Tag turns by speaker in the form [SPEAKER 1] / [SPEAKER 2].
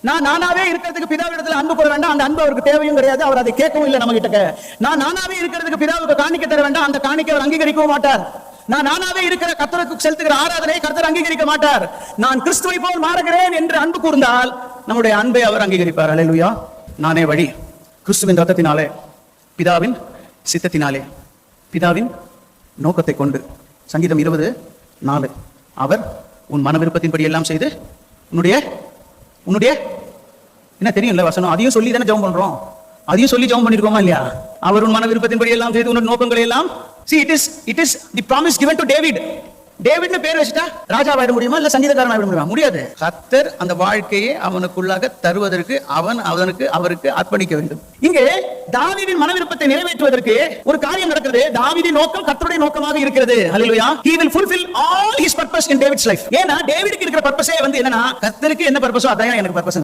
[SPEAKER 1] நான் நானாவே இருக்கிறதுக்கு பிதாவிடத்துல அன்பு கூற வேண்டாம், அந்த அன்பு அவருக்கு தேவையும் கிடையாது, அவர் அதை கேட்கவும் இல்லை நம்ம கிட்ட. நான் நானாவே இருக்கிறதுக்கு பிதாவுக்கு காணிக்க தர வேண்டாம், அந்த காணிக்கை அவர் அங்கீகரிக்கவும் மாட்டார். நான் நானாவே இருக்கிற கர்த்தருக்கு செலுத்துகிற ஆராதனை கர்த்தர் அங்கீகரிக்க மாட்டார். நான் கிறிஸ்துவை போல் மாறுகிறேன் என்று அன்பு கூர்ந்தால் நம்முடைய அன்பை அவர் அங்கீகரிப்பார். அல்லேலூயா. நானே வழி, கிறிஸ்துவின் ரத்தத்தினாலே, பிதாவின் சித்தத்தினாலே, பிதாவின் நோக்கத்தை கொண்டு. சங்கீதம் 20:4. அவர் உன் மன விருப்பத்தின்படி எல்லாம் செய்து உன்னுடைய என்ன தெரியும்ல வசனம், அதையும் சொல்லி தானே ஜெபம் பண்றோம், அதையும் சொல்லி ஜெபம் பண்ணிருக்கோமா இல்லையா? அவர் உன் மன விருப்பத்தின்படி எல்லாம் செய்து உன்னுடைய நோக்கங்களை எல்லாம். See, it is the promise given to David. டேவிட்னு பேர் வச்சுட்டா ராஜாவாயிட முடியுமா, இல்ல சங்கீதக்காரன் ஆயிட முடியுமா? முடியாது. கர்த்தர் அந்த வாழ்க்கையை அவனுக்குள்ளாக தருவதற்கு அவருக்கு அர்ப்பணிக்க வேண்டும். இங்கே தாவீதின் மன விருப்பத்தை நிறைவேற்றுவதற்கு ஒரு காரியம் நடக்கிறது. தாவீதின் நோக்கம் கர்த்தருடைய நோக்கமாக இருக்கிறது. ஹல்லேலூயா. He will fulfill all his purpose in David's life. ஏன்னா டேவிடுக்கு இருக்கிற பர்பஸே என்னன்னா, கர்த்தருக்கு என்ன பர்பஸோ அதான் எனக்கு பர்பஸ்.